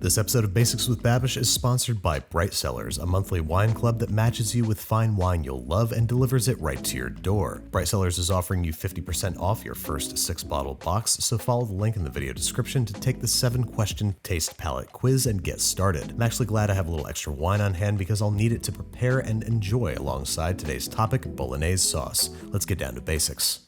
This episode of Basics with Babish is sponsored by Bright Cellars, a monthly wine club that matches you with fine wine you'll love and delivers it right to your door. Bright Cellars is offering you 50% off your first 6-bottle box, so follow the link in the video description to take the 7-question taste palette quiz and get started. I'm actually glad I have a little extra wine on hand because I'll need it to prepare and enjoy alongside today's topic, bolognese sauce. Let's get down to basics.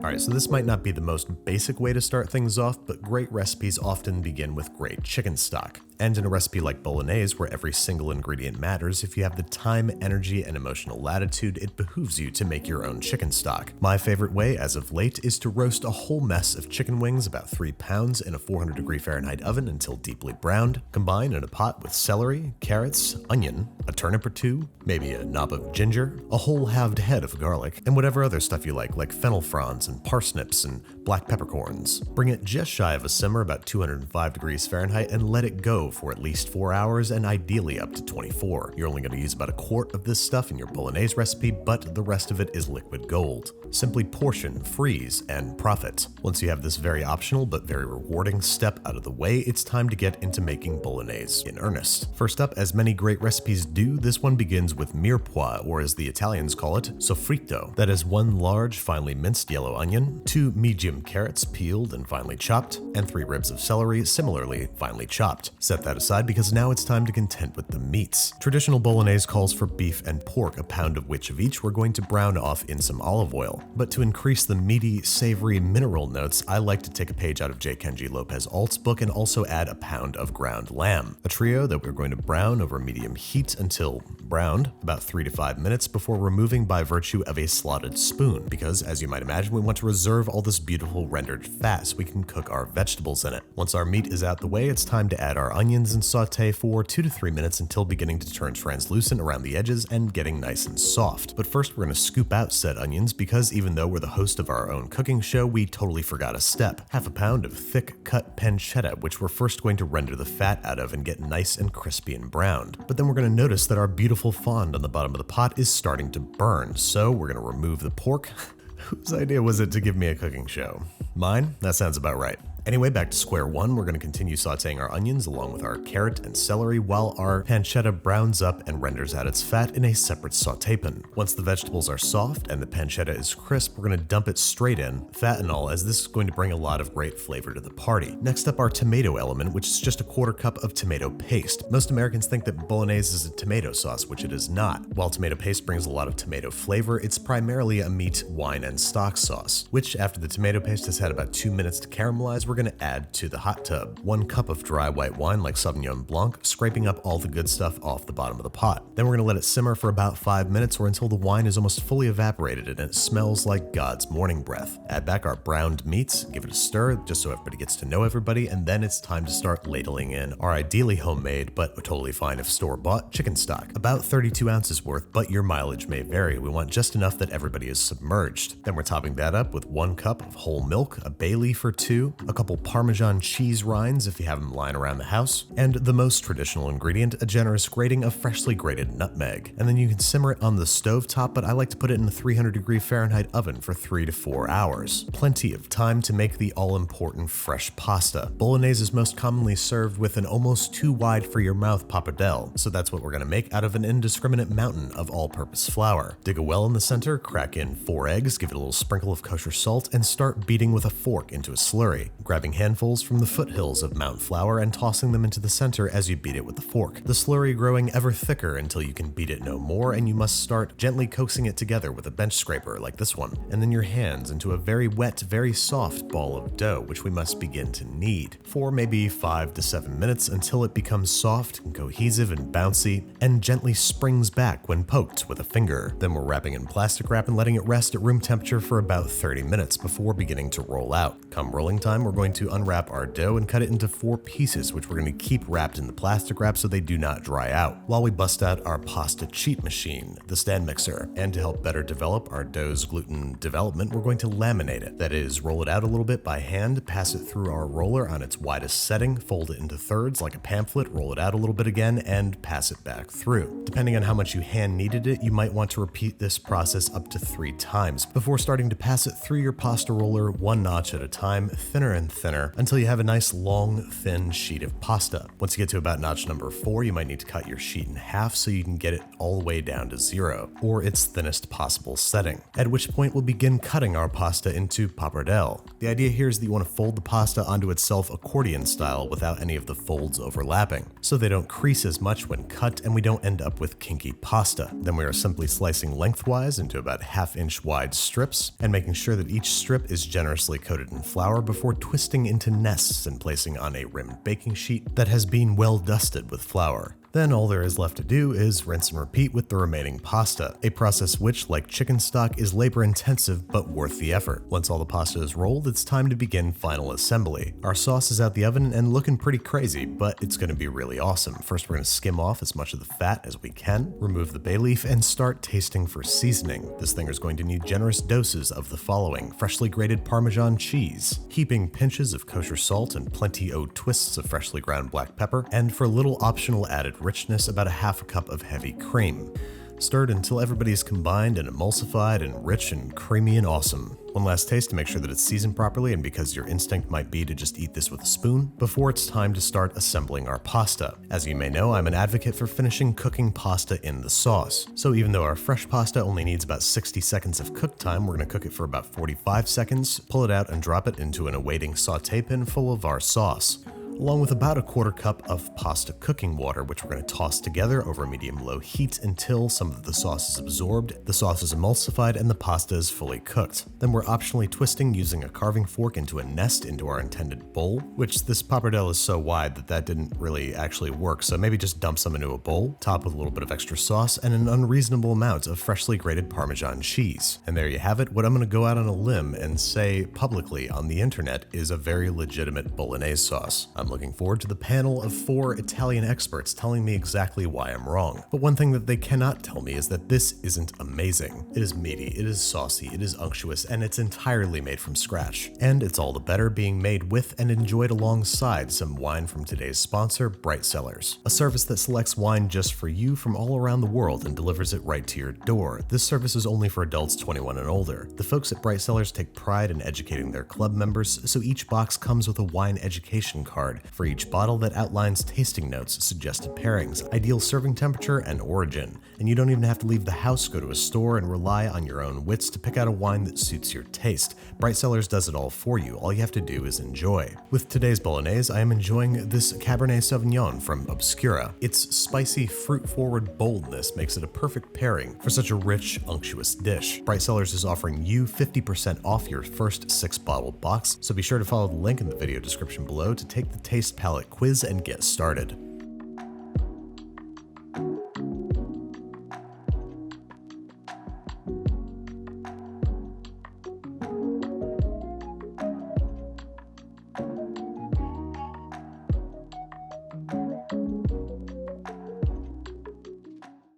Alright, so this might not be the most basic way to start things off, but great recipes often begin with great chicken stock. And in a recipe like bolognese, where every single ingredient matters, if you have the time, energy, and emotional latitude, it behooves you to make your own chicken stock. My favorite way, as of late, is to roast a whole mess of chicken wings, about 3 pounds, in a 400-degree Fahrenheit oven until deeply browned. Combine in a pot with celery, carrots, onion, a turnip or two, maybe a knob of ginger, a whole halved head of garlic, and whatever other stuff you like fennel fronds and parsnips and black peppercorns. Bring it just shy of a simmer, about 205 degrees Fahrenheit, and let it go for at least 4 hours and ideally up to 24. You're only going to use about a quart of this stuff in your bolognese recipe, but the rest of it is liquid gold. Simply portion, freeze, and profit. Once you have this very optional but very rewarding step out of the way, it's time to get into making bolognese in earnest. First up, as many great recipes do, this one begins with mirepoix, or as the Italians call it, soffritto. That is 1 large, finely minced yellow onion, 2 medium carrots peeled and finely chopped, and 3 ribs of celery similarly finely chopped. Set that aside because now it's time to contend with the meats. Traditional bolognese calls for beef and pork, a pound of which of each we're going to brown off in some olive oil. But to increase the meaty, savory, mineral notes, I like to take a page out of J. Kenji Lopez-Alt's book and also add a pound of ground lamb. A trio that we're going to brown over medium heat until browned, about 3 to 5 minutes before removing by virtue of a slotted spoon, because as you might imagine, we want to reserve all this beautiful rendered fat so we can cook our vegetables in it. Once our meat is out the way, it's time to add our onions and saute for 2 to 3 minutes until beginning to turn translucent around the edges and getting nice and soft. But first we're going to scoop out said onions because even though we're the host of our own cooking show, we totally forgot a step. Half a pound of thick cut pancetta, which we're first going to render the fat out of and get nice and crispy and browned. But then we're going to notice that our beautiful fond on the bottom of the pot is starting to burn, so we're going to remove the pork. Whose idea was it to give me a cooking show? Mine? That sounds about right. Anyway, back to square one, we're going to continue sauteing our onions along with our carrot and celery while our pancetta browns up and renders out its fat in a separate saute pan. Once the vegetables are soft and the pancetta is crisp, we're going to dump it straight in, fat and all, as this is going to bring a lot of great flavor to the party. Next up, our tomato element, which is just a 1/4 cup of tomato paste. Most Americans think that bolognese is a tomato sauce, which it is not. While tomato paste brings a lot of tomato flavor, it's primarily a meat, wine, and stock sauce, which after the tomato paste has had about 2 minutes to caramelize, we're going to add to the hot tub. 1 cup of dry white wine like Sauvignon Blanc, scraping up all the good stuff off the bottom of the pot. Then we're going to let it simmer for about 5 minutes or until the wine is almost fully evaporated and it smells like God's morning breath. Add back our browned meats, give it a stir just so everybody gets to know everybody, and then it's time to start ladling in our ideally homemade, but totally fine if store-bought, chicken stock. About 32 ounces worth, but your mileage may vary. We want just enough that everybody is submerged. Then we're topping that up with 1 cup of whole milk, a bay leaf or 2, a couple Parmesan cheese rinds if you have them lying around the house, and the most traditional ingredient, a generous grating of freshly grated nutmeg. And then you can simmer it on the stove top, but I like to put it in a 300-degree Fahrenheit oven for 3 to 4 hours. Plenty of time to make the all-important fresh pasta. Bolognese is most commonly served with an almost too wide for your mouth pappardelle, so that's what we're going to make out of an indiscriminate mountain of all-purpose flour. Dig a well in the center, crack in 4 eggs, give it a little sprinkle of kosher salt, and start beating with a fork into a slurry, grabbing handfuls from the foothills of Mount Flour and tossing them into the center as you beat it with the fork. The slurry growing ever thicker until you can beat it no more, and you must start gently coaxing it together with a bench scraper like this one, and then your hands into a very wet, very soft ball of dough, which we must begin to knead for maybe 5 to 7 minutes until it becomes soft and cohesive and bouncy, and gently springs back when poked with a finger. Then we're wrapping in plastic wrap and letting it rest at room temperature for about 30 minutes before beginning to roll out. Come rolling time, we're going going to unwrap our dough and cut it into 4 pieces, which we're going to keep wrapped in the plastic wrap so they do not dry out, while we bust out our pasta cheat machine, the stand mixer. And to help better develop our dough's gluten development, we're going to laminate it. That is, roll it out a little bit by hand, pass it through our roller on its widest setting, fold it into thirds like a pamphlet, roll it out a little bit again, and pass it back through. Depending on how much you hand kneaded it, you might want to repeat this process up to 3 times before starting to pass it through your pasta roller 1 notch at a time, thinner and thinner, until you have a nice long, thin sheet of pasta. Once you get to about notch number 4, you might need to cut your sheet in half so you can get it all the way down to 0, or its thinnest possible setting, at which point we'll begin cutting our pasta into pappardelle. The idea here is that you want to fold the pasta onto itself accordion style without any of the folds overlapping, so they don't crease as much when cut and we don't end up with kinky pasta. Then we are simply slicing lengthwise into about 1/2 inch wide strips and making sure that each strip is generously coated in flour before twisting into nests and placing on a rimmed baking sheet that has been well dusted with flour. Then all there is left to do is rinse and repeat with the remaining pasta, a process which, like chicken stock, is labor intensive but worth the effort. Once all the pasta is rolled, it's time to begin final assembly. Our sauce is out the oven and looking pretty crazy, but it's going to be really awesome. First, we're going to skim off as much of the fat as we can, remove the bay leaf, and start tasting for seasoning. This thing is going to need generous doses of the following: freshly grated Parmesan cheese, heaping pinches of kosher salt and plenty-o twists of freshly ground black pepper, and for a little optional added richness, about 1/2 cup of heavy cream. Stirred until everybody is combined and emulsified and rich and creamy and awesome. One last taste to make sure that it's seasoned properly, and because your instinct might be to just eat this with a spoon, before it's time to start assembling our pasta. As you may know, I'm an advocate for finishing cooking pasta in the sauce. So even though our fresh pasta only needs about 60 seconds of cook time, we're going to cook it for about 45 seconds, pull it out and drop it into an awaiting sauté pan full of our sauce, along with about 1/4 cup of pasta cooking water, which we're going to toss together over medium-low heat until some of the sauce is absorbed, the sauce is emulsified, and the pasta is fully cooked. Then we're optionally twisting using a carving fork into a nest into our intended bowl, which this pappardelle is so wide that didn't really actually work, so maybe just dump some into a bowl, top with a little bit of extra sauce, and an unreasonable amount of freshly grated Parmesan cheese. And there you have it, what I'm going to go out on a limb and say publicly on the internet is a very legitimate bolognese sauce. I'm looking forward to the panel of 4 Italian experts telling me exactly why I'm wrong. But one thing that they cannot tell me is that this isn't amazing. It is meaty, it is saucy, it is unctuous, and it's entirely made from scratch. And it's all the better being made with and enjoyed alongside some wine from today's sponsor, Bright Cellars, a service that selects wine just for you from all around the world and delivers it right to your door. This service is only for adults 21 and older. The folks at Bright Cellars take pride in educating their club members, so each box comes with a wine education card for each bottle that outlines tasting notes, suggested pairings, ideal serving temperature, and origin. And you don't even have to leave the house, go to a store, and rely on your own wits to pick out a wine that suits your taste. Bright Cellars does it all for you. All you have to do is enjoy. With today's bolognese, I am enjoying this Cabernet Sauvignon from Obscura. Its spicy, fruit-forward boldness makes it a perfect pairing for such a rich, unctuous dish. Bright Cellars is offering you 50% off your first 6-bottle box, so be sure to follow the link in the video description below to take the taste palette quiz and get started.